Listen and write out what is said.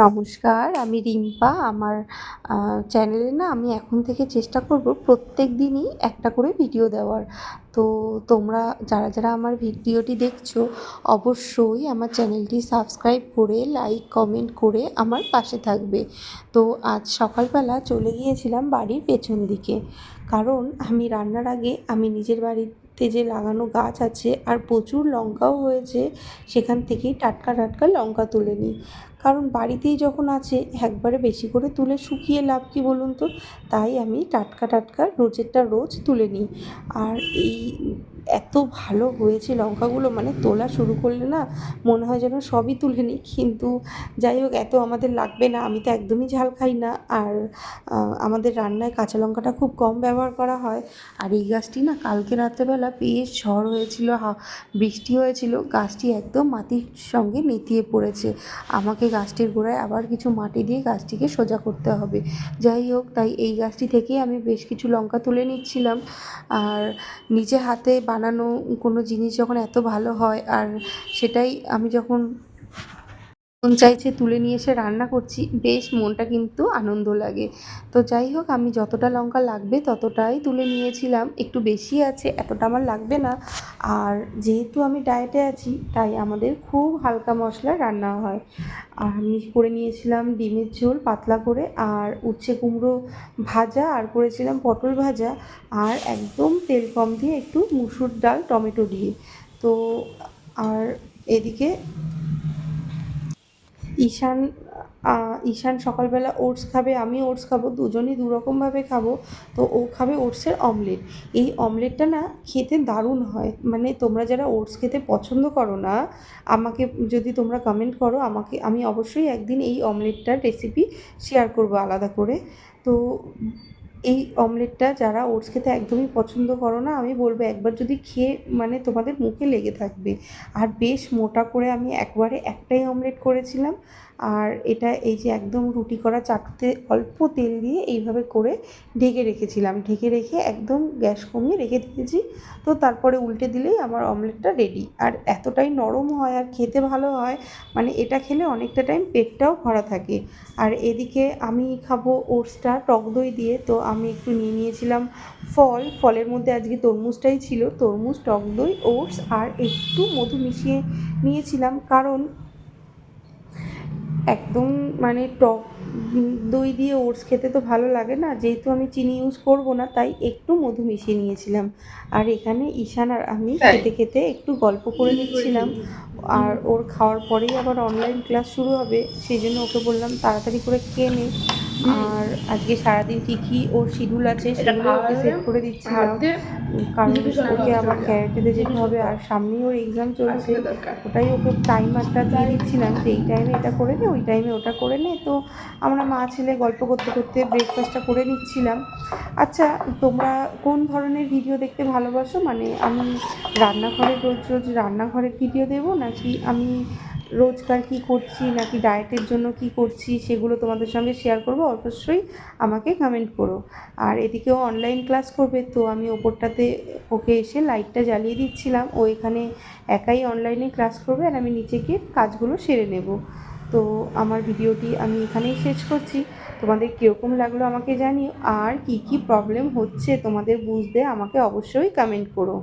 নমস্কার, আমি রিম্পা। আমার চ্যানেলে না আমি এখন থেকে চেষ্টা করব প্রত্যেক দিনই একটা করে ভিডিও দেওয়ার। তো তোমরা যারা আমার ভিডিওটি দেখছো অবশ্যই আমার চ্যানেলটি সাবস্ক্রাইব করে লাইক কমেন্ট করে আমার পাশে থাকবে। তো আজ সকালবেলা চলে গিয়েছিলাম বাড়ির পেছন দিকে, কারণ আমি রান্নার আগে আমি নিজের বাড়িতে যে লাগানো গাছ আছে আর প্রচুর লঙ্কাও হয়েছে, সেখান থেকেই টাটকা টাটকা লঙ্কা তুলে নিই। কারণ বাড়িতেই যখন আছে একবারে বেশি করে তুলে শুকিয়ে লাভ কী বলুন তো? তাই আমি টাটকা টাটকা রোজেরটা রোজ তুলে নিই। আর এই এত ভালো হয়েছে লঙ্কাগুলো, মানে তোলা শুরু করলে না মনে হয় যেন সবই তুলে নিই, কিন্তু যাই হোক এত আমাদের লাগবে না। আমি তো একদমই ঝাল খাই না, আর আমাদের রান্নায় কাঁচা লঙ্কাটা খুব কম ব্যবহার করা হয়। আর এই গাছটি না কালকে রাত্রেবেলা বেশ ঝড় হয়েছিল, বৃষ্টি হয়েছিল, গাছটি একদম মাটির সঙ্গে নেতিয়ে পড়েছে। আমাকে গাছটির গোড়ায় আবার কিছু মাটি দিয়ে গাছটিকে সোজা করতে হবে। যাই হোক, তাই এই গাছটি থেকেই আমি বেশ কিছু লঙ্কা তুলে নিচ্ছিলাম। আর নিজে হাতে বানানো কোনো জিনিস যখন এত ভালো হয়, আর সেটাই আমি যখন মন চাইছে তুলে নিয়ে এসে রান্না করছি, বেশ মনটা কিন্তু আনন্দ লাগে। তো যাই হোক, আমি যতটা লঙ্কা লাগবে ততটাই তুলে নিয়েছিলাম। একটু বেশি আছে, এতটা আমার লাগবে না। আর যেহেতু আমি ডায়েটে আছি, তাই আমাদের খুব হালকা মশলায় রান্না হয়। আর আমি করে নিয়েছিলাম ডিমের ঝোল পাতলা করে, আর উচ্ছে কুমড়ো ভাজা, আর করেছিলাম পটল ভাজা, আর একদম তেল কম দিয়ে একটু মুসুর ডাল টমেটো দিয়ে। তো আর এদিকে ঈশান ঈশান সকালবেলা ওটস খাবে, আমি ওটস খাবো, দুজনেই দুরকমভাবে খাবো। তো ও খাবে ওটসের অমলেট। এই অমলেটটা না খেতে দারুণ হয়। মানে তোমরা যারা ওটস খেতে পছন্দ করো না, আমাকে যদি তোমরা কমেন্ট করো, আমি অবশ্যই একদিন এই অমলেটটার রেসিপি শেয়ার করবো আলাদা করে। তো এই অমলেটটা যারা ওটস খেতে একদমই পছন্দ করো না, আমি বলবো একবার যদি খেয়ে, মানে তোমাদের মুখে লেগে থাকবে। আর বেশ মোটা করে আমি একবারে একটাই অমলেট করেছিলাম। আর এটা এই যে একদম রুটি করা চাটুতে অল্প তেল দিয়ে এইভাবে করে ঢেকে রেখেছিলাম, ঢেকে রেখে একদম গ্যাস কমিয়ে রেখে দিয়েছি। তো তারপরে উল্টে দিলেই আমার অমলেটটা রেডি। আর এতটাই নরম হয় আর খেতে ভালো হয়, মানে এটা খেলে অনেকটা টাইম পেটটাও ভরা থাকে। আর এদিকে আমি খাবো ওটসটা টক দই দিয়ে। তো আমি একটু নিয়ে নিয়েছিলাম ফলের মধ্যে আজকে তরমুজটাই ছিল, তরমুজ, টক দই, ওটস আর একটু মধু মিশিয়ে নিয়েছিলাম। কারণ একদম মানে টক দই দিয়ে ওটস খেতে তো ভালো লাগে না, যেহেতু আমি চিনি ইউজ করব না, তাই একটু মধু মিশিয়ে নিয়েছিলাম। আর এখানে ঈশান আর আমি খেতে খেতে একটু গল্প করে নিচ্ছিলাম। আর ওর খাওয়ার পরেই আবার অনলাইন ক্লাস শুরু হবে, সেই জন্য ওকে বললাম তাড়াতাড়ি করে খেয়ে নে। আর আজকে সারাদিন কী কী ওর শিডিউল আছে সেগুলো ওকে সেট করে দিচ্ছিলাম, কারণ ওকে আবার ক্যারাটেতে যেতে হবে, আর সামনেই ওর এক্সাম চলছে। ওটাই ওকে টাইমারটা দিয়ে দিচ্ছিলাম যে এই টাইমে এটা করে নে, ওই টাইমে ওটা করে নে। তো আমরা মা ছেলে গল্প করতে করতে ব্রেকফাস্টটা করে নিচ্ছিলাম। আচ্ছা, তোমরা কোন ধরনের ভিডিও দেখতে ভালোবাসো? মানে আমি রান্নাঘরের রোজ রোজ রান্নাঘরের ভিডিও দেবো, নাকি আমি রোজকার কী করছি, নাকি ডায়েটের জন্য কী করছি সেগুলো তোমাদের সঙ্গে শেয়ার করবো? অবশ্যই আমাকে কমেন্ট করো। আর এদিকেও অনলাইন ক্লাস করবে, তো আমি ওপরটাতে ওকে এসে লাইটটা জ্বালিয়ে দিচ্ছিলাম। ও এখানে একাই অনলাইনে ক্লাস করবে, আর আমি নিচে গিয়ে কাজগুলো সেরে নেব। তো আমার ভিডিওটি আমি এখানেই শেষ করছি। তোমাদের কীরকম লাগলো আমাকে জানিও, আর কী কী প্রবলেম হচ্ছে তোমাদের বুঝতে আমাকে অবশ্যই কমেন্ট করো।